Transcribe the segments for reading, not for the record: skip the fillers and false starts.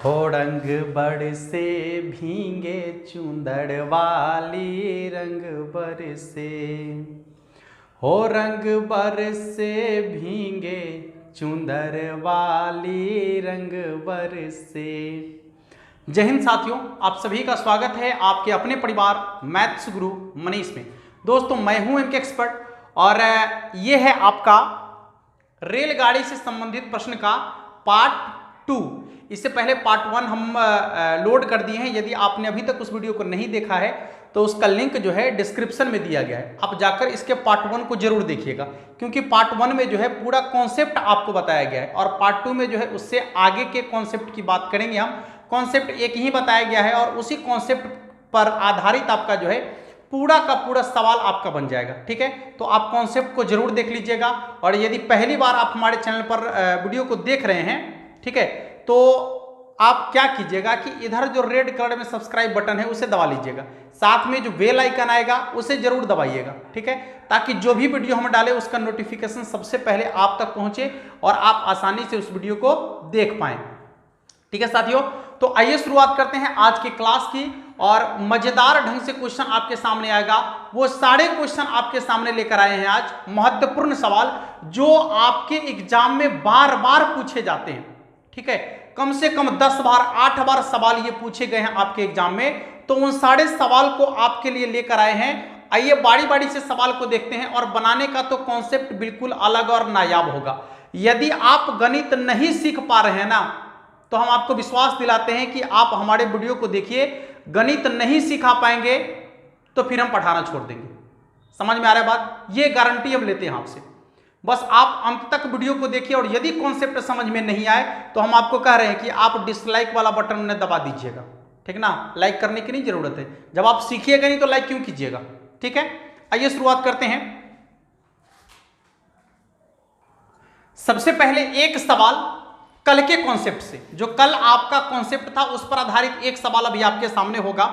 हो रंग बरसे भीगे चुंदड़ वाली रंग बरसे, हो रंग बरसे भीगे चुंदड़ वाली रंग बरसे। जय हिंद साथियों, आप सभी का स्वागत है आपके अपने परिवार मैथ्स गुरु मनीष में। दोस्तों मैं हूं एमके एक्सपर्ट और ये है आपका रेलगाड़ी से संबंधित प्रश्न का पार्ट 2। इससे पहले पार्ट 1 हम लोड कर दिए हैं। यदि आपने अभी तक उस वीडियो को नहीं देखा है तो उसका लिंक जो है डिस्क्रिप्शन में दिया गया है, आप जाकर इसके पार्ट 1 को जरूर देखिएगा, क्योंकि पार्ट 1 में जो है पूरा कॉन्सेप्ट आपको बताया गया है और पार्ट 2 में जो है उससे आगे के कॉन्सेप्ट की बात करेंगे हम। कॉन्सेप्ट एक ही बताया गया है और उसी कॉन्सेप्ट पर आधारित आपका जो है पूरा का पूरा सवाल आपका बन जाएगा। ठीक है, तो आप कॉन्सेप्ट को जरूर देख लीजिएगा। और यदि पहली बार आप हमारे चैनल पर वीडियो को देख रहे हैं, ठीक है, तो आप क्या कीजिएगा कि इधर जो रेड कलर में सब्सक्राइब बटन है उसे दबा लीजिएगा, साथ में जो बेल आइकन आएगा उसे जरूर दबाइएगा। ठीक है, ताकि जो भी वीडियो हम डालें उसका नोटिफिकेशन सबसे पहले आप तक पहुंचे और आप आसानी से उस वीडियो को देख पाएं। ठीक है साथियों, तो आइए शुरुआत करते हैं आज की क्लास की। और मजेदार ढंग से क्वेश्चन आपके सामने आएगा। वो सारे क्वेश्चन आपके सामने लेकर आए हैं आज, महत्वपूर्ण सवाल जो आपके एग्जाम में बार बार पूछे जाते हैं। ठीक है, कम से कम 10 बार 8 बार सवाल ये पूछे गए हैं आपके एग्जाम में, तो उन सारे सवाल को आपके लिए लेकर आए हैं। आइए बारी बारी से सवाल को देखते हैं। और बनाने का तो कॉन्सेप्ट बिल्कुल अलग और नायाब होगा। यदि आप गणित नहीं सीख पा रहे हैं ना, तो हम आपको विश्वास दिलाते हैं कि आप हमारे वीडियो को देखिए, गणित नहीं सिखा पाएंगे तो फिर हम पढ़ाना छोड़ देंगे। समझ में आ रहा है बात? ये गारंटी हम लेते हैं आपसे। बस आप अंत तक वीडियो को देखिए और यदि कॉन्सेप्ट समझ में नहीं आए तो हम आपको कह रहे हैं कि आप डिसलाइक वाला बटन उन्हें दबा दीजिएगा। ठीक ना, लाइक करने की नहीं जरूरत है। जब आप सीखिएगा नहीं तो लाइक क्यों कीजिएगा। ठीक है, आइए शुरुआत करते हैं। सबसे पहले एक सवाल कल के कॉन्सेप्ट से, जो कल आपका कॉन्सेप्ट था उस पर आधारित एक सवाल अभी आपके सामने होगा।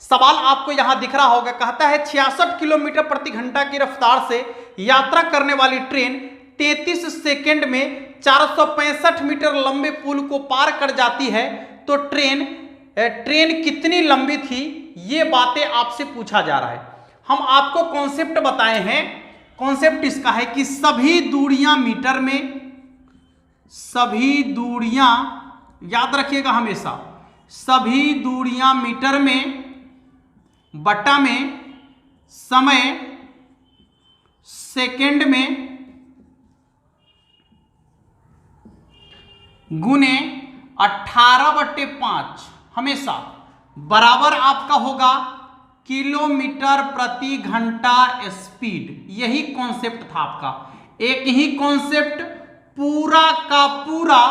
सवाल आपको यहां दिख रहा होगा। कहता है 66 किलोमीटर प्रति घंटा की रफ्तार से यात्रा करने वाली ट्रेन 33 सेकंड में 465 मीटर लंबे पुल को पार कर जाती है, तो ट्रेन कितनी लंबी थी? ये बातें आपसे पूछा जा रहा है। हम आपको कॉन्सेप्ट बताए हैं। कॉन्सेप्ट इसका है कि सभी दूरियां मीटर में, सभी दूरियां याद रखिएगा हमेशा, सभी दूरियां मीटर में बटा में समय सेकंड में गुने 18/5 हमेशा बराबर आपका होगा किलोमीटर प्रति घंटा स्पीड। यही कॉन्सेप्ट था आपका। एक ही कॉन्सेप्ट पूरा का पूरा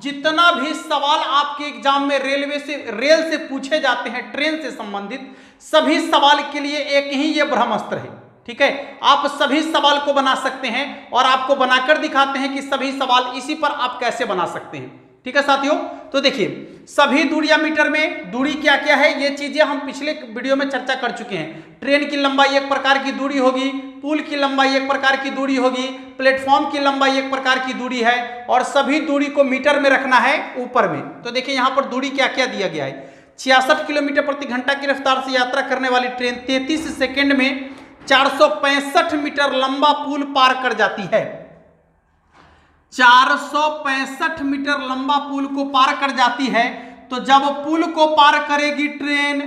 जितना भी सवाल आपके एग्जाम में रेल से पूछे जाते हैं, ट्रेन से संबंधित सभी सवाल के लिए एक ही ये ब्रह्मास्त्र है। ठीक है, आप सभी सवाल को बना सकते हैं और आपको बनाकर दिखाते हैं कि सभी सवाल इसी पर आप कैसे बना सकते हैं। ठीक है साथियों, तो देखिए सभी दूरियां मीटर में, दूरी क्या क्या है ये चीजें हम पिछले वीडियो में चर्चा कर चुके हैं। ट्रेन की लंबाई एक प्रकार की दूरी होगी, पुल की लंबाई एक प्रकार की दूरी होगी, प्लेटफॉर्म की लंबाई एक प्रकार की दूरी है और सभी दूरी को मीटर में रखना है ऊपर में। तो देखिए यहां पर दूरी क्या क्या दिया गया है। 66 किलोमीटर प्रति घंटा की रफ्तार से यात्रा करने वाली ट्रेन 33 सेकेंड में 465 मीटर लंबा पुल पार कर जाती है। 465 मीटर लंबा पुल को पार कर जाती है। तो जब पुल को पार करेगी ट्रेन,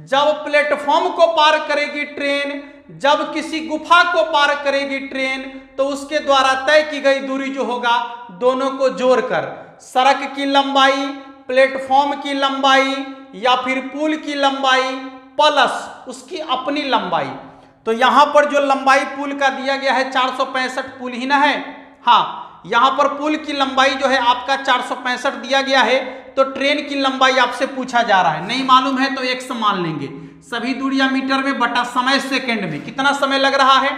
जब प्लेटफॉर्म को पार करेगी ट्रेन, जब किसी गुफा को पार करेगी ट्रेन, तो उसके द्वारा तय की गई दूरी जो होगा, दोनों को जोड़कर सड़क की लंबाई, प्लेटफॉर्म की लंबाई या फिर पुल की लंबाई प्लस उसकी अपनी लंबाई। तो यहां पर जो लंबाई पुल का दिया गया है 465 पुल ही ना है। हाँ, यहां पर पुल की लंबाई जो है आपका 465 दिया गया है, तो ट्रेन की लंबाई आपसे पूछा जा रहा है। नहीं मालूम है तो x मान लेंगे। सभी दूरियां मीटर में बटा समय सेकंड में कितना समय लग रहा है?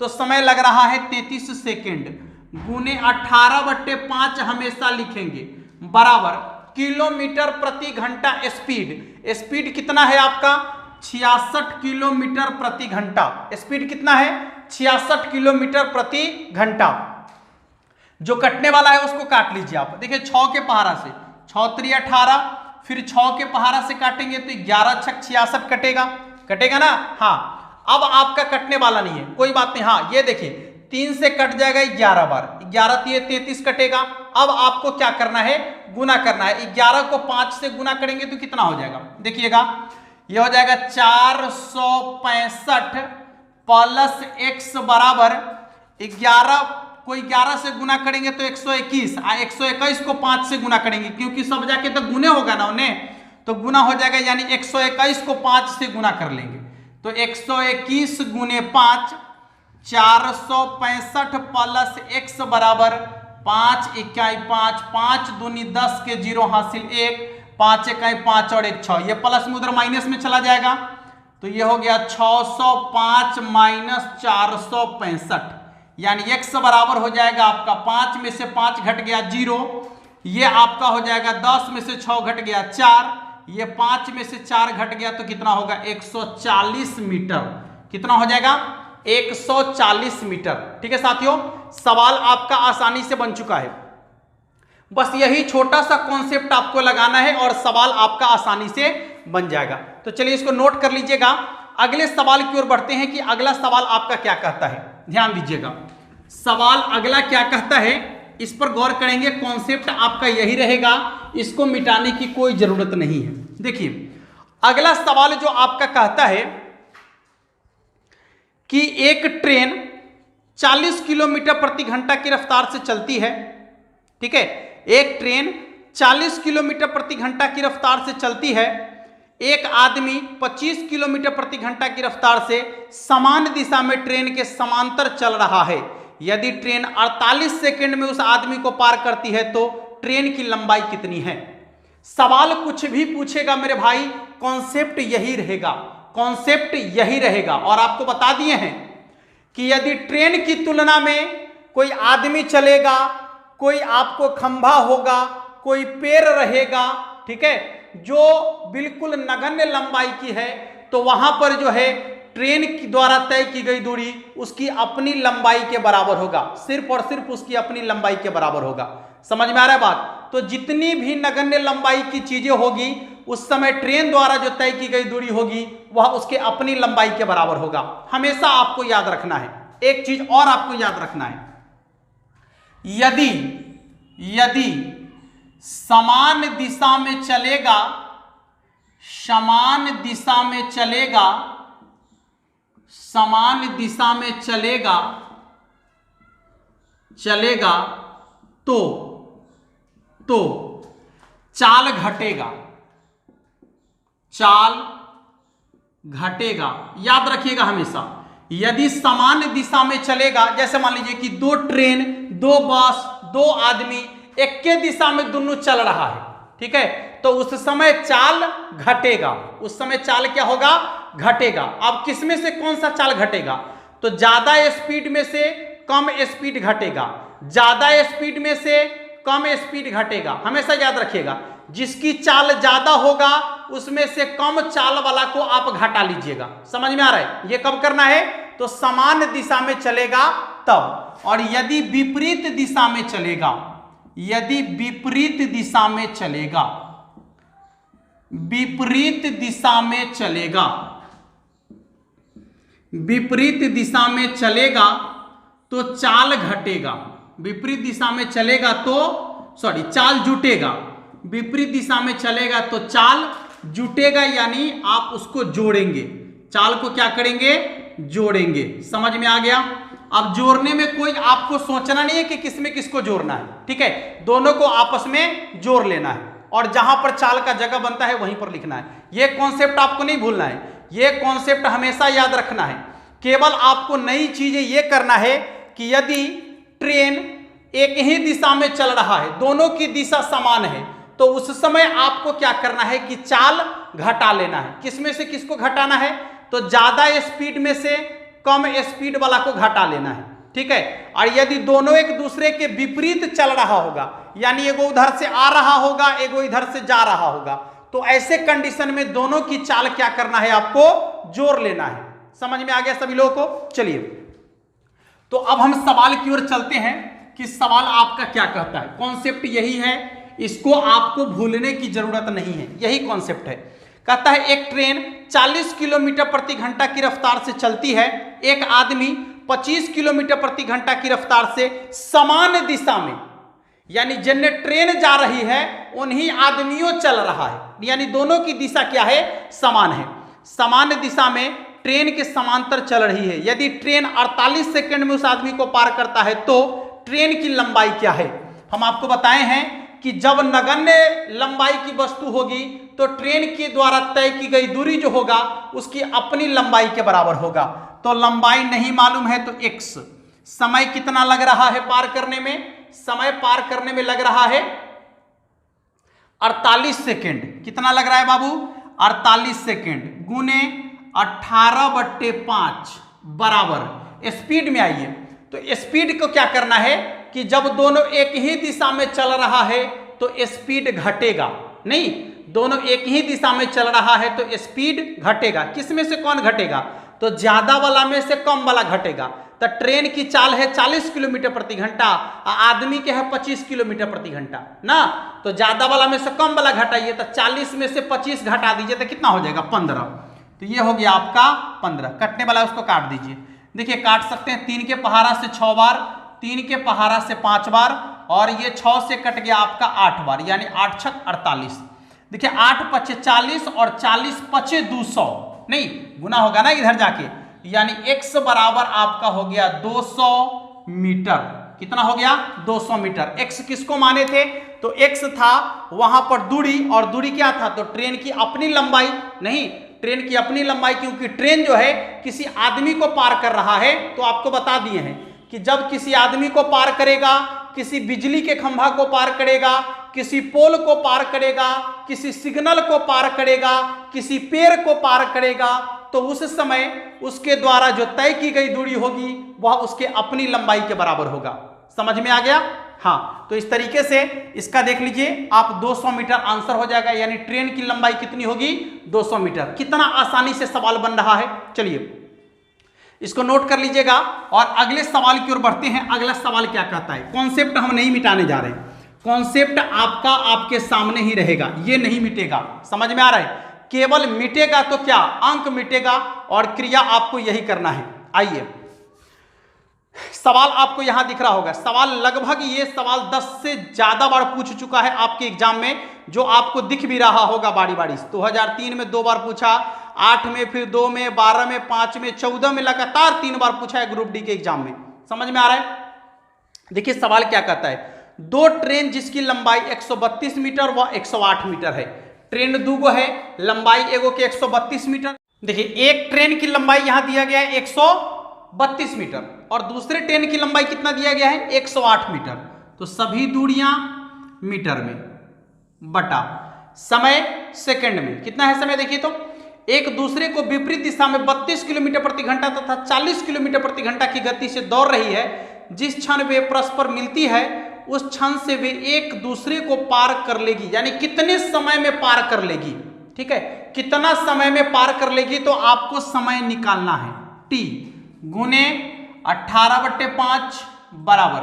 तो समय लग रहा है 33 सेकंड गुने 18/5 हमेशा लिखेंगे बराबर किलोमीटर प्रति घंटा स्पीड। स्पीड कितना है आपका? 66 किलोमीटर प्रति घंटा। स्पीड कितना है? 66 किलोमीटर प्रति घंटा। जो कटने वाला है उसको काट लीजिए आप। देखिए 6 के पहाड़ा से 6 3 18, फिर 6 के पहाड़ा से काटेंगे तो 11 6 66 कटेगा, कटेगा ना। हाँ, अब आपका कटने वाला नहीं है, कोई बात नहीं। हाँ, ये देखिए 3 से कट जाएगा 11 बार, 11 3 33 कटेगा। अब आपको क्या करना है, गुना करना है। 11 को 5 से गुना करेंगे तो कितना हो जाएगा, देखिएगा, ये हो जाएगा 465 प्लस x बराबर 11 को 11 से गुना करेंगे तो 121, 121 को 5 से गुना करेंगे क्योंकि सब जाके तो गुने होगा ना उन्हें, तो गुना हो जाएगा, यानी 121 को 5 से गुना कर लेंगे तो 121 गुने 5 465 प्लस x बराबर 5 इकाई 5, 5 दूनी 10 के 0 हासिल 1, 5 इकाई 5 और 1 6, ये प्लस में उधर माइनस में चला जाएगा तो ये हो गया 605 माइनस 465, यानी x बराबर हो जाएगा आपका 5 में से 5 घट गया 0, ये आपका हो जाएगा 10 में से 6 घट गया 4, ये 5 में से 4 घट गया तो कितना होगा 140 मीटर, कितना हो जाएगा 140 मीटर। ठीक है साथियों, सवाल आपका आसानी से बन चुका है, बस यही छोटा सा कॉन्सेप्ट आपको लगाना है और सवाल आपका आसानी से बन जाएगा। तो चलिए इसको नोट कर लीजिएगा, अगले सवाल की ओर बढ़ते हैं कि अगला सवाल आपका क्या कहता है। ध्यान दीजिएगा, सवाल अगला क्या कहता है, इस पर गौर करेंगे। कॉन्सेप्ट आपका यही रहेगा, इसको मिटाने की कोई जरूरत नहीं है। देखिए अगला सवाल जो आपका कहता है कि एक ट्रेन 40 किलोमीटर प्रति घंटा की रफ्तार से चलती है। ठीक है, एक ट्रेन 40 किलोमीटर प्रति घंटा की रफ्तार से चलती है, एक आदमी 25 किलोमीटर प्रति घंटा की रफ्तार से समान दिशा में ट्रेन के समांतर चल रहा है। यदि ट्रेन 48 सेकंड में उस आदमी को पार करती है तो ट्रेन की लंबाई कितनी है। सवाल कुछ भी पूछेगा मेरे भाई, कॉन्सेप्ट यही रहेगा, कॉन्सेप्ट यही रहेगा। और आपको बता दिए हैं कि यदि ट्रेन की तुलना में कोई आदमी चलेगा, कोई आपको खंभा होगा, कोई पेड़ रहेगा, ठीक है, जो बिल्कुल नगण्य लंबाई की है, तो वहां पर जो है ट्रेन की द्वारा तय की गई दूरी उसकी अपनी लंबाई के बराबर होगा, सिर्फ और सिर्फ उसकी अपनी लंबाई के बराबर होगा। समझ में आ रहा है बात। तो जितनी भी नगण्य लंबाई की चीजें होगी उस समय ट्रेन द्वारा जो तय की गई दूरी होगी वह उसके अपनी लंबाई के बराबर होगा। हमेशा आपको याद रखना है, एक चीज और आपको याद रखना है, यदि समान दिशा में चलेगा, समान दिशा में चलेगा, समान दिशा में चलेगा तो चाल घटेगा, चाल घटेगा। याद रखिएगा हमेशा, यदि समान दिशा में चलेगा, जैसे मान लीजिए कि 2 ट्रेन, 2 बस, 2 आदमी एक के दिशा में दोनों चल रहा है, ठीक है, तो उस समय चाल घटेगा, उस समय चाल क्या होगा, घटेगा। अब किसमें से कौन सा चाल घटेगा, तो ज्यादा स्पीड में से कम स्पीड घटेगा, ज्यादा स्पीड में से कम स्पीड घटेगा। हमेशा याद रखिएगा, जिसकी चाल ज्यादा होगा उसमें से कम चाल वाला को आप घटा लीजिएगा। समझ में आ रहा है, ये कब करना है, तो समान दिशा में चलेगा तब। और यदि विपरीत दिशा में चलेगा, यदि विपरीत दिशा में चलेगा, विपरीत दिशा में चलेगा, विपरीत दिशा में चलेगा तो चाल घटेगा, विपरीत दिशा में चलेगा तो चाल जुटेगा, विपरीत दिशा में चलेगा तो चाल जुटेगा, यानी आप उसको जोड़ेंगे, चाल को क्या करेंगे, जोड़ेंगे। समझ में आ गया। अब जोड़ने में कोई आपको सोचना नहीं है कि किसमें किसको जोड़ना है, ठीक है, दोनों को आपस में जोड़ लेना है और जहां पर चाल का जगह बनता है वहीं पर लिखना है। यह कॉन्सेप्ट आपको नहीं भूलना है, यह कॉन्सेप्ट हमेशा याद रखना है। केवल आपको नई चीजें यह करना है कि यदि ट्रेन एक ही दिशा में चल रहा है, दोनों की दिशा समान है, तो उस समय आपको क्या करना है कि चाल घटा लेना है। किसमें से किसको घटाना है, तो ज्यादा स्पीड में से कम स्पीड वाला को घटा लेना है, ठीक है। और यदि दोनों एक दूसरे के विपरीत चल रहा होगा, यानी एगो उधर से आ रहा होगा, एगो इधर से जा रहा होगा, तो ऐसे कंडीशन में दोनों की चाल क्या करना है, आपको जोड़ लेना है। समझ में आ गया सभी लोगों को। चलिए तो अब हम सवाल की ओर चलते हैं कि सवाल आपका क्या कहता है। कॉन्सेप्ट यही है, इसको आपको भूलने की जरूरत नहीं है, यही कॉन्सेप्ट है। कहता है एक ट्रेन 40 किलोमीटर प्रति घंटा की रफ्तार से चलती है, एक आदमी 25 किलोमीटर प्रति घंटा की रफ्तार से समान दिशा में, यानी जिनने ट्रेन जा रही है उन्हीं आदमियों चल रहा है, यानी दोनों की दिशा क्या है, समान है। समान दिशा में ट्रेन के समांतर चल रही है। यदि ट्रेन 48 सेकंड में उस आदमी को पार करता है तो ट्रेन की लंबाई क्या है। हम आपको बताए हैं कि जब नगण्य लंबाई की वस्तु होगी तो ट्रेन के द्वारा तय की गई दूरी जो होगा उसकी अपनी लंबाई के बराबर होगा। तो लंबाई नहीं मालूम है तो x, समय कितना लग रहा है पार करने में, समय पार करने में लग रहा है 48 सेकेंड। कितना लग रहा है बाबू, 48 सेकेंड गुने 18/5 बराबर स्पीड में आइए। तो स्पीड को क्या करना है कि जब दोनों एक ही दिशा में चल रहा है तो स्पीड घटेगा, नहीं, दोनों एक ही दिशा में चल रहा है तो स्पीड घटेगा। किस में से कौन घटेगा, तो ज्यादा वाला में से कम वाला घटेगा। तो ट्रेन की चाल है 40 किलोमीटर प्रति घंटा, आदमी के है 25 किलोमीटर प्रति घंटा ना, तो ज्यादा वाला में से कम वाला घटाइए, तो 40 में से 25 घटा दीजिए तो कितना हो जाएगा 15। तो ये हो गया आपका 15। कटने वाला उसको काट दीजिए। देखिए काट सकते हैं 3 के पहाड़ा से 6 बार, 3 के पहाड़ा से 5 बार, और ये 6 से कट गया आपका 8 बार, यानी 8 छक 48। देखिए 8 पचे 40 और 40 पचे 200, नहीं गुना होगा ना इधर जाके, यानी x बराबर आपका हो गया 200 मीटर। कितना हो गया 200 मीटर। x किसको माने थे, तो x था वहां पर दूरी, और दूरी क्या था, तो ट्रेन की अपनी लंबाई, नहीं ट्रेन की अपनी लंबाई, क्योंकि ट्रेन जो है किसी आदमी को पार कर रहा है। तो आपको बता दिए हैं कि जब किसी आदमी को पार करेगा, किसी बिजली के खंभा को पार करेगा, किसी पोल को पार करेगा, किसी सिग्नल को पार करेगा, किसी पेड़ को पार करेगा, तो उस समय उसके द्वारा जो तय की गई दूरी होगी वह उसके अपनी लंबाई के बराबर होगा। समझ में आ गया। हाँ, तो इस तरीके से इसका देख लीजिए आप 200 मीटर आंसर हो जाएगा, यानी ट्रेन की लंबाई कितनी होगी 200 मीटर। कितना आसानी से सवाल बन रहा है। चलिए इसको नोट कर लीजिएगा और अगले सवाल की ओर बढ़ते हैं। अगला सवाल क्या कहता है, कॉन्सेप्ट हम नहीं मिटाने जा रहे हैं, कॉन्सेप्ट आपका आपके सामने ही रहेगा, ये नहीं मिटेगा। समझ में आ रहा है, केवल मिटेगा तो क्या, अंक मिटेगा, और क्रिया आपको यही करना है। आइए सवाल आपको यहां दिख रहा होगा। सवाल लगभग ये सवाल 10 से ज्यादा बार पूछ चुका है आपके एग्जाम में, जो आपको दिख भी रहा होगा बारी बारी। 2003 में 2 बार पूछा, 8 में, फिर 2 में, 12 में, 5 में, 14 में, लगातार 3 बार पूछा है ग्रुप डी के एग्जाम में। समझ में आ रहा है। देखिए सवाल क्या कहता है, 2 ट्रेन जिसकी लंबाई 132 मीटर व 108 मीटर है। ट्रेन दूगो है, लंबाई एगो के 132 मीटर। देखिए एक ट्रेन की लंबाई यहां दिया गया है 132 मीटर, और दूसरे ट्रेन की लंबाई कितना दिया गया है 108 मीटर। तो सभी दूरियां मीटर में बटा समय सेकंड में। कितना है समय, देखिए तो एक दूसरे को विपरीत दिशा में 32 किलोमीटर प्रति घंटा तथा 40 किलोमीटर प्रति घंटा की गति से दौड़ रही है। जिस क्षण वे परस्पर मिलती है उस क्षण से वे एक दूसरे को पार कर लेगी, यानी कितने समय में पार कर लेगी। ठीक है, कितना समय में पार कर लेगी, तो आपको समय निकालना है। t गुने 18/5 बराबर,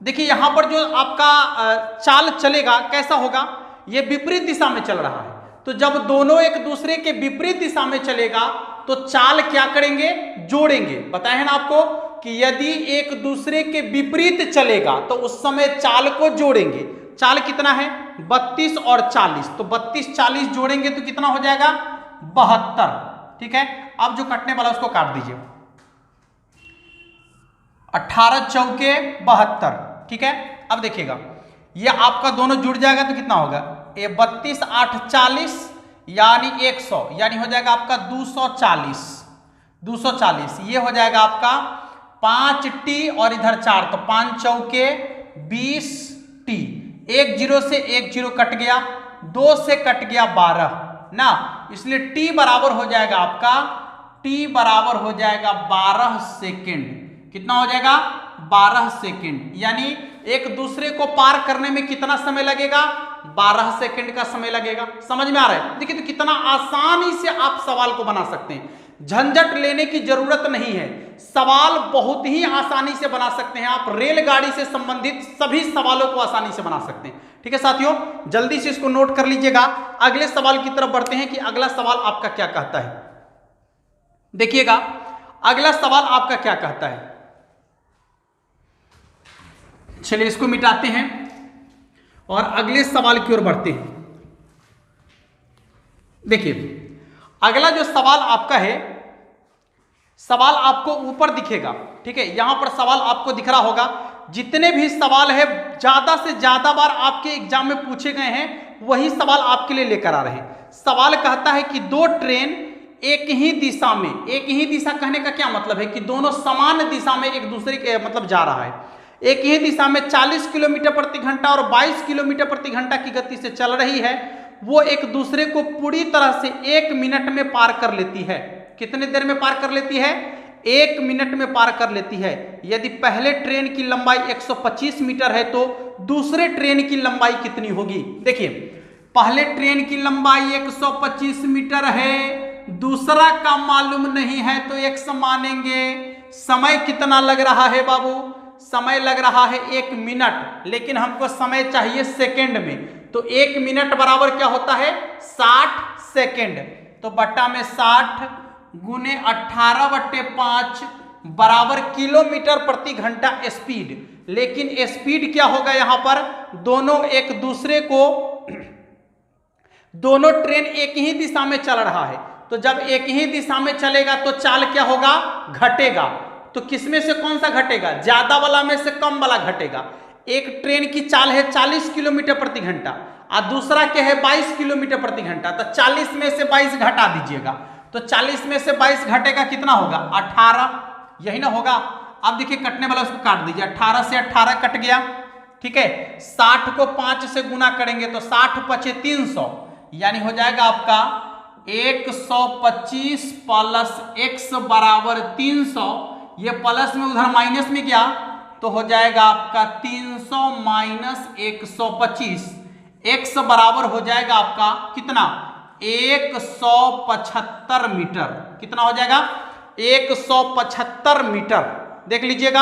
देखिए यहां पर जो आपका चाल चलेगा कैसा होगा, ये विपरीत दिशा में चल रहा है। तो जब दोनों एक दूसरे के विपरीत दिशा में चलेगा तो चाल क्या करेंगे, जोड़ेंगे। बताया है ना आपको कि यदि एक दूसरे के विपरीत चलेगा तो उस समय चाल को जोड़ेंगे। चाल कितना है 32 और 40, तो 32 40 जोड़ेंगे तो कितना हो जाएगा 72। ठीक है, अब जो कटने वाला उसको काट दीजिए। 18 चौके 72। ठीक है, अब देखिएगा ये आपका दोनों जुड़ जाएगा तो कितना होगा, ये 32 8 40 यानी 100, यानी हो जाएगा आपका 240। 240 ये हो जाएगा आपका 5t और इधर 4, तो 5 चौके 20t। 1 0 से 1 0 कट गया, 2 से कट गया 12 ना, इसलिए t बराबर हो जाएगा आपका, t बराबर हो जाएगा 12 सेकेंड। कितना हो जाएगा 12 सेकेंड, यानी एक दूसरे को पार करने में कितना समय लगेगा 12 सेकेंड का समय लगेगा। समझ में आ रहा है। देखिए तो कितना आसानी से आप सवाल को बना सकते हैं, झंझट लेने की जरूरत नहीं है। सवाल बहुत ही आसानी से बना सकते हैं आप, रेलगाड़ी से संबंधित सभी सवालों को आसानी से बना सकते हैं। ठीक है साथियों, जल्दी से इसको नोट कर लीजिएगा। अगले सवाल की तरफ बढ़ते हैं कि अगला सवाल आपका क्या कहता है। देखिएगा अगला सवाल आपका क्या कहता है। चलिए इसको मिटाते हैं और अगले सवाल की ओर बढ़ते हैं। देखिए अगला जो सवाल आपका है, सवाल आपको ऊपर दिखेगा, ठीक है, यहां पर सवाल आपको दिख रहा होगा। जितने भी सवाल है ज्यादा से ज्यादा बार आपके एग्जाम में पूछे गए हैं वही सवाल आपके लिए लेकर आ रहे हैं। सवाल कहता है कि दो ट्रेन एक ही दिशा में, एक ही दिशा कहने का क्या मतलब है कि दोनों समान दिशा में एक दूसरे के मतलब जा रहा है, एक ही दिशा में 40 किलोमीटर प्रति घंटा और 22 किलोमीटर प्रति घंटा की गति से चल रही है, वो एक दूसरे को पूरी तरह से 1 मिनट में पार कर लेती है। कितने देर में पार कर लेती है? 1 मिनट में पार कर लेती है। यदि पहले ट्रेन की लंबाई 125 मीटर है तो दूसरे ट्रेन की लंबाई कितनी होगी? देखिए पहले ट्रेन की लंबाई 125 मीटर है, दूसरा का मालूम नहीं है तो x मानेंगे। समय कितना लग रहा है बाबू? समय लग रहा है 1 मिनट, लेकिन हमको समय चाहिए सेकंड में, तो 1 मिनट बराबर क्या होता है? 60 सेकंड। तो बट्टा में 60 गुने 18/5 बराबर किलोमीटर प्रति घंटा स्पीड। लेकिन स्पीड क्या होगा यहां पर? दोनों एक दूसरे को, दोनों ट्रेन एक ही दिशा में चल रहा है, तो जब एक ही दिशा में चलेगा तो चाल क्या होगा? घटेगा। तो किसमें से कौन सा घटेगा? ज्यादा वाला में से कम वाला घटेगा। एक ट्रेन की चाल है 40 किलोमीटर प्रति घंटा और दूसरा क्या है? 22 किलोमीटर प्रति घंटा। तो 40 में से 22 घटा दीजिएगा, तो 40 में से 22 घटेगा कितना होगा? 18, यही ना होगा। अब देखिए कटने वाला उसको काट दीजिए, 18 से 18 कट गया, ठीक है। 60 को 5 से गुना करेंगे तो 60 पचे 300, यानी हो जाएगा आपका 125 प्लस x बराबर 300। ये प्लस में उधर माइनस में गया तो हो जाएगा आपका 300 माइनस 125। x बराबर हो जाएगा आपका कितना? 175 मीटर। कितना हो जाएगा? 175 मीटर। देख लीजिएगा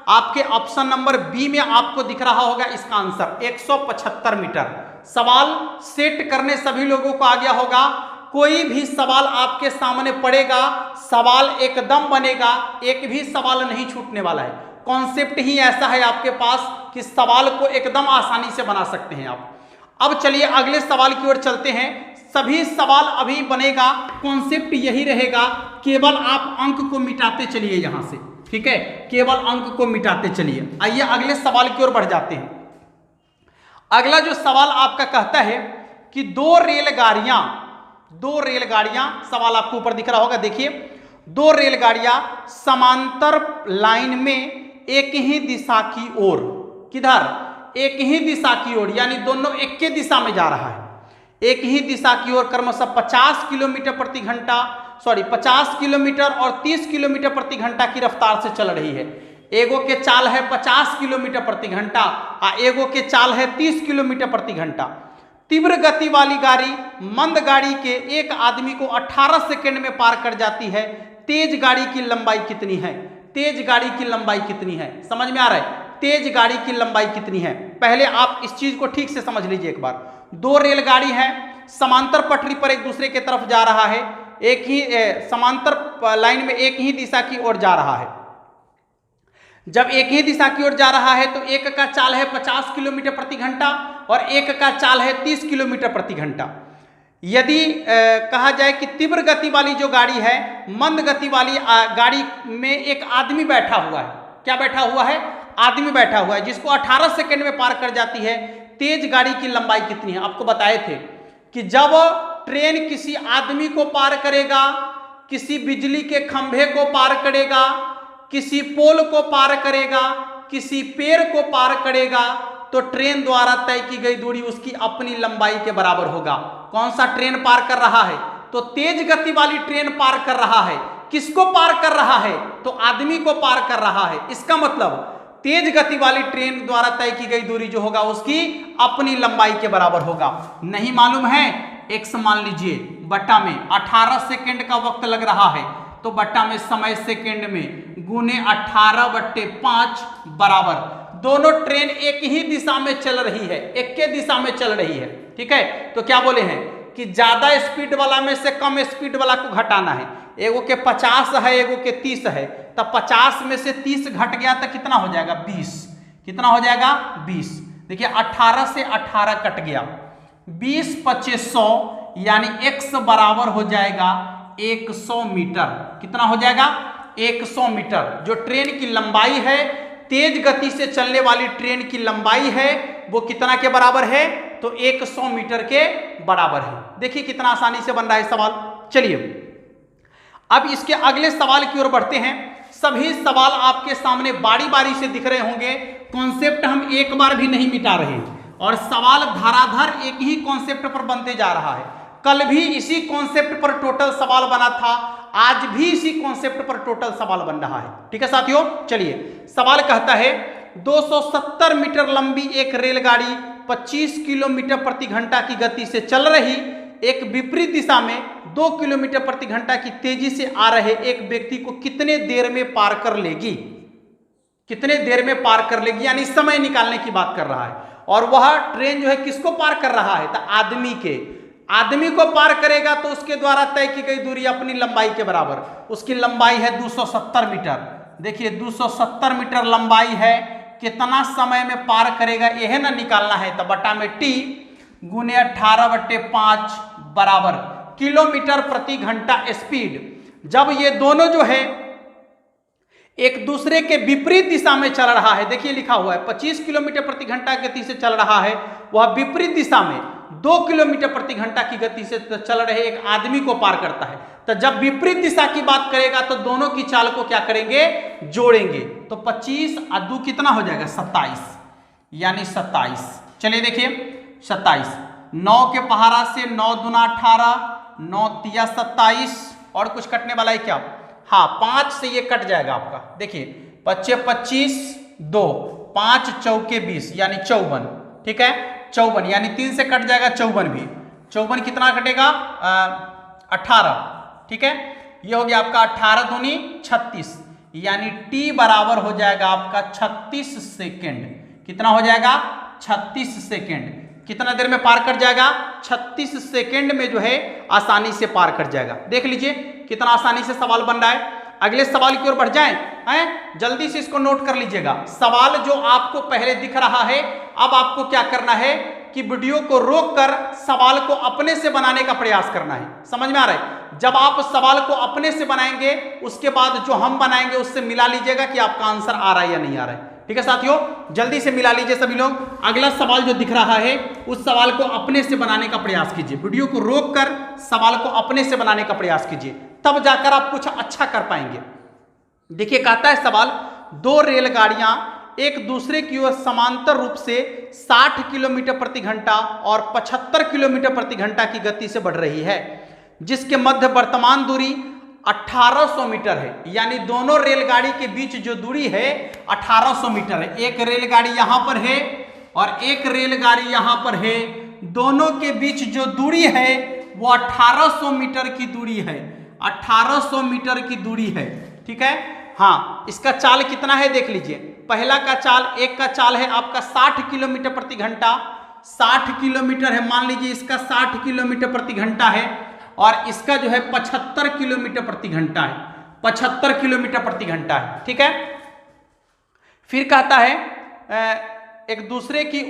आपके ऑप्शन नंबर बी में आपको दिख रहा होगा इसका आंसर 175 मीटर। सवाल सेट करने सभी लोगों को आ गया होगा। कोई भी सवाल आपके सामने पड़ेगा, सवाल एकदम बनेगा, एक भी सवाल नहीं छूटने वाला है। कॉन्सेप्ट ही ऐसा है आपके पास कि सवाल को एकदम आसानी से बना सकते हैं आप। अब चलिए अगले सवाल की ओर चलते हैं। सभी सवाल अभी बनेगा, कॉन्सेप्ट यही रहेगा, केवल आप अंक को मिटाते चलिए यहां से, ठीक है, केवल अंक को मिटाते चलिए। आइए अगले सवाल की ओर बढ़ जाते हैं। अगला जो सवाल आपका कहता है कि दो रेलगाड़ियां, सवाल आपको ऊपर दिख रहा होगा, देखिए, दो रेलगाड़ियां समांतर लाइन में एक ही दिशा की ओर, किधर? एक ही दिशा की ओर, यानी दोनों एक ही दिशा में जा रहा है, एक ही दिशा की ओर क्रमशः 50 किलोमीटर प्रति घंटा, 50 किलोमीटर और 30 किलोमीटर प्रति घंटा की रफ्तार से चल रही है। एगो के चाल है 50 किलोमीटर प्रति घंटा और एगो के चाल है 30 किलोमीटर प्रति घंटा। तीव्र गति वाली गाड़ी मंद गाड़ी के एक आदमी को 18 सेकंड में पार कर जाती है। तेज गाड़ी की लंबाई कितनी है? तेज गाड़ी की लंबाई कितनी है? समझ में आ रहा है? तेज गाड़ी की लंबाई कितनी है? पहले आप इस चीज को ठीक से समझ लीजिए एक बार। दो रेलगाड़ी है, समांतर पटरी पर एक दूसरे की तरफ जा रहा है, एक ही समांतर लाइन में एक ही दिशा की ओर जा रहा है। जब एक ही दिशा की ओर जा रहा है तो एक का चाल है 50 किलोमीटर प्रति घंटा और एक का चाल है 30 किलोमीटर प्रति घंटा। यदि कहा जाए कि तीव्र गति वाली जो गाड़ी है, मंद गति वाली गाड़ी में एक आदमी बैठा हुआ है। क्या बैठा हुआ है? आदमी बैठा हुआ है, जिसको 18 सेकंड में पार कर जाती है। तेज गाड़ी की लंबाई कितनी है? आपको बताए थे कि जब ट्रेन किसी आदमी को पार करेगा, किसी बिजली के खंभे को पार करेगा, किसी पोल को पार करेगा, किसी पेड़ को पार करेगा, तो ट्रेन द्वारा तय की गई दूरी उसकी अपनी लंबाई के बराबर होगा। कौन सा ट्रेन पार कर रहा है? तो तेज गति वाली ट्रेन पार कर रहा है। किसको पार कर रहा है? तो आदमी को पार कर रहा है। इसका मतलब तेज गति वाली ट्रेन द्वारा तय की गई दूरी जो होगा उसकी अपनी लंबाई के बराबर होगा। नहीं मालूम है? x मान लीजिए, बट्टा में 18 सेकंड का वक्त लग रहा है, तो बट्टा में समय सेकंड में गुने 18/5 बराबर दोनों ट्रेन एक ही दिशा में चल रही है, एक के दिशा में चल रही है, ठीक है। तो क्या बोले हैं कि ज्यादा स्पीड वाला में से कम स्पीड वाला को घटाना है। एगो के 50 है, एगो के 30 है, तब 50 में से 30 घट गया तो कितना हो जाएगा 20। कितना हो जाएगा 20। देखिए 18 से 18 कट गया, 20 25 100 यानी x बराबर हो जाएगा 100 मीटर। कितना हो जाएगा 100 मीटर। जो ट्रेन की लंबाई है, तेज गति से चलने वाली ट्रेन की लंबाई है, वो कितना के बराबर है, तो 100 मीटर के बराबर है। देखिए कितना आसानी से बन रहा है सवाल। चलिए अब इसके अगले सवाल की ओर बढ़ते हैं। सभी सवाल आपके सामने बारी बारी से दिख रहे होंगे, कॉन्सेप्ट हम एक बार भी नहीं मिटा रहे और सवाल धाराधर एक ही कॉन्सेप्ट पर बनते जा रहा है। कल भी इसी कॉन्सेप्ट पर टोटल सवाल बना था, आज भी इसी कॉन्सेप्ट पर टोटल सवाल बन रहा है, ठीक है साथियों। चलिए सवाल कहता है 270 मीटर लंबी एक रेलगाड़ी 25 किलोमीटर प्रति घंटा की गति से चल रही, एक विपरीत दिशा में 2 किलोमीटर प्रति घंटा की तेजी से आ रहे एक व्यक्ति को कितने देर में पार कर लेगी। कितने देर में पार कर लेगी यानी समय निकालने की बात कर रहा है। और वह ट्रेन जो है किसको पार कर रहा है, तो आदमी के। आदमी को पार करेगा तो उसके द्वारा तय की गई दूरी अपनी लंबाई के बराबर। उसकी लंबाई है 270 मीटर। देखिए 270 मीटर लंबाई है, कितना समय में पार करेगा यह ना निकालना है, तो बटा में टी गुने 18/5 बराबर किलोमीटर प्रति घंटा स्पीड। जब ये दोनों जो है एक दूसरे के विपरीत दिशा में चल रहा है, देखिए लिखा हुआ है 25 किलोमीटर प्रति घंटा गति से चल रहा है, वह विपरीत दिशा में 2 किलोमीटर प्रति घंटा की गति से चल रहे एक आदमी को पार करता है। तो जब विपरीत दिशा की बात करेगा तो दोनों की चाल को क्या करेंगे, जोड़ेंगे। तो 25 और 2 कितना हो जाएगा 27 यानी 27। चलिए देखिए 27, 9 के पहाड़ा से 9 दूना 18, 9 तिया 27 और कुछ कटने वाला है क्या, हाँ 5 से ये कट जाएगा आपका। देखिए 25 25 2 5 चौके 20 यानी 54, ठीक है 54 यानी 3 से कट जाएगा 54 भी। 54 कितना कटेगा 18, ठीक है। ये हो गया आपका 18 दूनी 36 यानी t बराबर हो जाएगा आपका 36 सेकेंड। कितना हो जाएगा 36 सेकेंड। कितना देर में पार कर जाएगा 36 सेकेंड में जो है आसानी से पार कर जाएगा। देख लीजिए कितना आसानी से सवाल बन रहा है। अगले सवाल की ओर बढ़ जाएं, हैं जल्दी से इसको नोट कर लीजिएगा। सवाल जो आपको पहले दिख रहा है, अब आपको क्या करना है कि वीडियो को रोककर सवाल को अपने से बनाने का प्रयास करना है। समझ में आ रहा है। जब आप सवाल को अपने से बनाएंगे उसके बाद जो हम बनाएंगे उससे मिला लीजिएगा कि आपका आंसर आ रहा है या नहीं आ रहा है, ठीक है साथियों। जल्दी से मिला लीजिए सभी लोग। अगला सवाल जो दिख रहा है उस सवाल को अपने से बनाने का प्रयास कीजिए। वीडियो को रोककर सवाल को अपने से बनाने का प्रयास कीजिए, तब जाकर आप कुछ अच्छा कर पाएंगे। देखिए कहता है सवाल, 2 रेलगाड़ियां एक दूसरे की ओर समांतर रूप से 60 किलोमीटर प्रति घंटा और 75 किलोमीटर प्रति घंटा की गति से बढ़ रही है, जिसके मध्य वर्तमान दूरी 1800 मीटर है। यानी दोनों रेलगाड़ी के बीच जो दूरी है 1800 मीटर है। एक रेलगाड़ी यहां पर है और एक रेलगाड़ी यहां पर है, दोनों के बीच जो दूरी है वो 1800 मीटर की दूरी है। 1800 मीटर की दूरी है, ठीक है। हाँ इसका चाल कितना है देख लीजिए। पहला का चाल, एक का चाल है आपका 60 किलोमीटर प्रति घंटा, 60 किलोमीटर है, मान लीजिए इसका 60 किलोमीटर प्रति घंटा है और इसका जो है 75 किलोमीटर प्रति घंटा है, 75 किलोमीटर प्रति घंटा है, ठीक है। फिर कहता है एक दूसरे की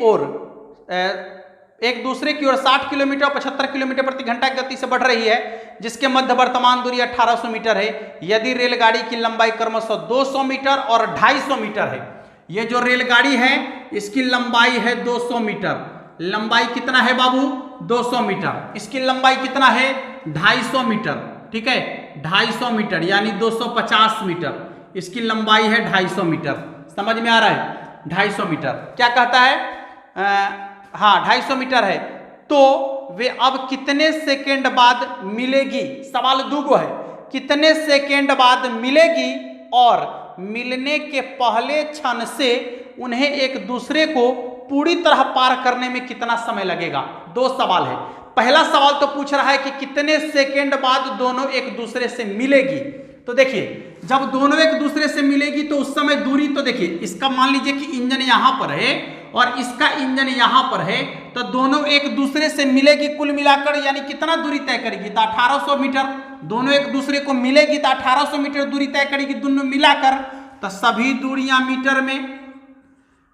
ओर 60 किलोमीटर और 75 किलोमीटर प्रति घंटा की गति से बढ़ रही है, जिसके मध्य वर्तमान दूरी 1800 मीटर है। यदि रेलगाड़ी की लंबाई क्रमशः 200 मीटर और 250 मीटर है। ये जो रेलगाड़ी है इसकी लंबाई है 200 मीटर। लंबाई कितना है बाबू 200 मीटर। इसकी लंबाई कितना है 250 मीटर, ठीक है 250 मीटर यानी 250 मीटर। इसकी लंबाई है 250 मीटर। समझ में आ रहा है 250 मीटर। क्या कहता है हाँ 250 मीटर है, तो वे अब कितने सेकेंड बाद मिलेगी। सवाल दूगो है, कितने सेकेंड बाद मिलेगी और मिलने के पहले क्षण से उन्हें एक दूसरे को पूरी तरह पार करने में कितना समय लगेगा। 2 सवाल है। पहला सवाल तो पूछ रहा है कि कितने सेकेंड बाद दोनों एक दूसरे से मिलेगी, तो देखिए जब दोनों एक दूसरे से मिलेगी तो उस समय दूरी, तो देखिए इसका मान लीजिए कि इंजन यहां पर है और इसका इंजन यहां पर है, तो दोनों एक दूसरे से मिलेगी कुल मिलाकर, यानी कितना दूरी तय करेगी, तो 1800 मीटर। दोनों एक दूसरे को मिलेगी तो 1800 मीटर दूरी तय करेगी दोनों मिलाकर। तो सभी दूरियां मीटर में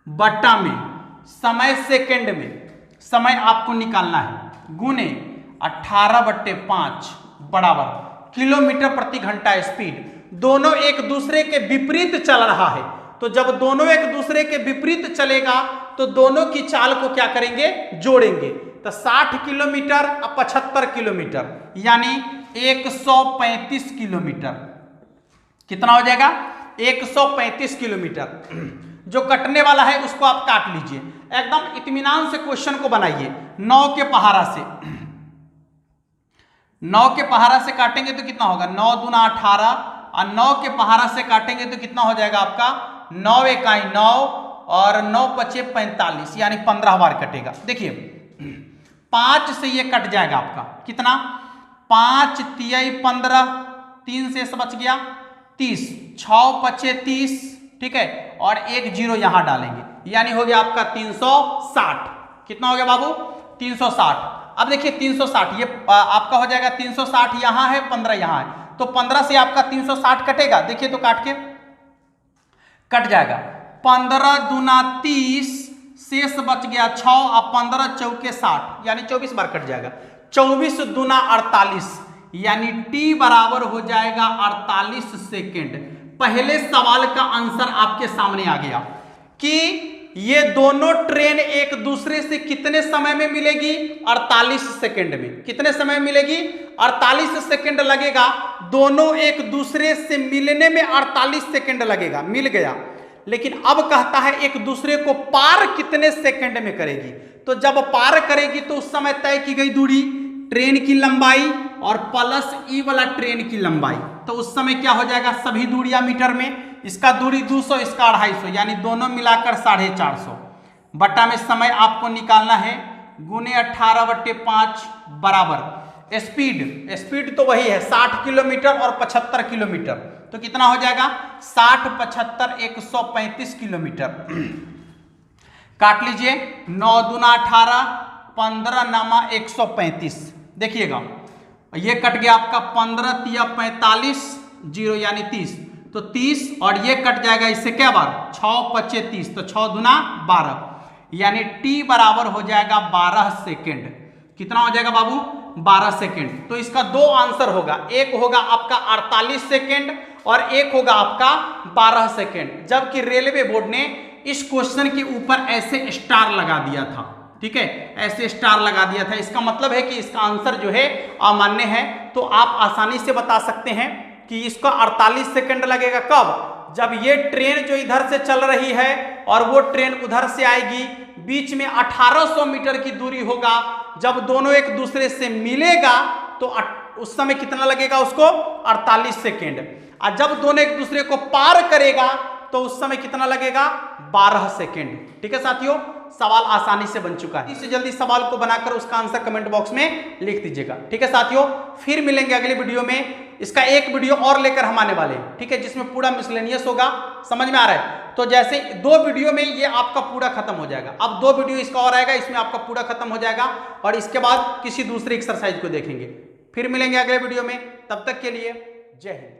बट्टा में समय सेकंड में, समय आपको निकालना है, गुने 18/5 बराबर किलोमीटर प्रति घंटा स्पीड। दोनों एक दूसरे के विपरीत चल रहा है, तो जब दोनों एक दूसरे के विपरीत चलेगा तो दोनों की चाल को क्या करेंगे, जोड़ेंगे। तो 60 किलोमीटर और 75 किलोमीटर यानी 135 किलोमीटर। कितना हो जाएगा, 135 किलोमीटर। जो कटने वाला है उसको आप काट लीजिए, एकदम इत्मीनान से क्वेश्चन को बनाइए। 9 के पहाड़ा से, 9 के पहाड़ा से काटेंगे तो कितना होगा, 9 दूना 18 और 9 के पहाड़ा से काटेंगे तो कितना हो जाएगा आपका, 9 इकाई 9 और 9 पचे 45 यानी 15 बार कटेगा। देखिए 5 से ये कट जाएगा आपका, कितना, 5 तियाई 15, 3 से बच गया 30, 6 पचे 30, ठीक है, और एक जीरो यहां डालेंगे यानी हो गया आपका 360। कितना हो गया बाबू, 360। अब देखिए 360 ये आपका हो जाएगा 360 यहां है, 15 यहां है, तो 15 से आपका 360 कटेगा। देखिए तो काट के कट जाएगा, 15 दूना 30, शेष बच गया 6 और 15 चौके 60 यानी 24 बार कट जाएगा। 24 दूना 48 यानी टी बराबर हो जाएगा 48 सेकेंड। पहले सवाल का आंसर आपके सामने आ गया कि ये दोनों ट्रेन एक दूसरे से कितने समय में मिलेगी, 48 सेकंड में। कितने समय में मिलेगी, 48 सेकंड लगेगा। दोनों एक दूसरे से मिलने में 48 सेकंड लगेगा, मिल गया। लेकिन अब कहता है एक दूसरे को पार कितने सेकंड में करेगी। तो जब पार करेगी तो उस समय तय की गई दूरी, ट्रेन की लंबाई और प्लस ई वाला ट्रेन की लंबाई, तो उस समय क्या हो जाएगा, सभी दूरियां मीटर में। इसका दूरी 200, इसका 250 यानी दोनों मिलाकर 450 बट्टा में समय आपको निकालना है, गुने 18/5 बराबर स्पीड। स्पीड तो वही है 60 किलोमीटर और 75 किलोमीटर, तो कितना हो जाएगा 60 75 135 किलोमीटर। काट लीजिए, 9 दूना 18, 15 नामा 135। देखिएगा ये कट गया आपका 15 तिया 45, जीरो यानी 30, तो 30 और ये कट जाएगा इससे क्या बार, 6 पचे 30, तो 6 दूना 12 यानी टी बराबर हो जाएगा 12 सेकेंड। कितना हो जाएगा बाबू, 12 सेकेंड। तो इसका दो आंसर होगा, एक होगा आपका 48 सेकेंड और एक होगा आपका 12 सेकेंड। जबकि रेलवे बोर्ड ने इस क्वेश्चन के ऊपर ऐसे स्टार लगा दिया था, ठीक है, ऐसे स्टार लगा दिया था। इसका मतलब है कि इसका आंसर जो है अमान्य है। तो आप आसानी से बता सकते हैं कि इसका 48 सेकंड लगेगा। कब, जब ये ट्रेन जो इधर से चल रही है और वो ट्रेन उधर से आएगी, बीच में 1800 मीटर की दूरी होगा। जब दोनों एक दूसरे से मिलेगा तो उस समय कितना लगेगा उसको, 48 सेकेंड। और जब दोनों एक दूसरे को पार करेगा तो उस समय कितना लगेगा, 12 सेकेंड। ठीक है साथियों, सवाल आसानी से बन चुका है। इससे जल्दी सवाल को बनाकर उसका आंसर कमेंट बॉक्स में लिख दीजिएगा। ठीक है साथियों, फिर मिलेंगे अगले वीडियो में। इसका एक वीडियो और लेकर हम आने वाले हैं, ठीक है, जिसमें पूरा मिसलेनियस होगा। समझ में आ रहा है? तो जैसे 2 वीडियो में ये आपका पूरा खत्म हो जाएगा। अब 2 वीडियो इसका और आएगा, इसमें आपका पूरा खत्म हो जाएगा और इसके बाद किसी दूसरी एक्सरसाइज को देखेंगे। फिर मिलेंगे अगले वीडियो में, तब तक के लिए जय हिंद।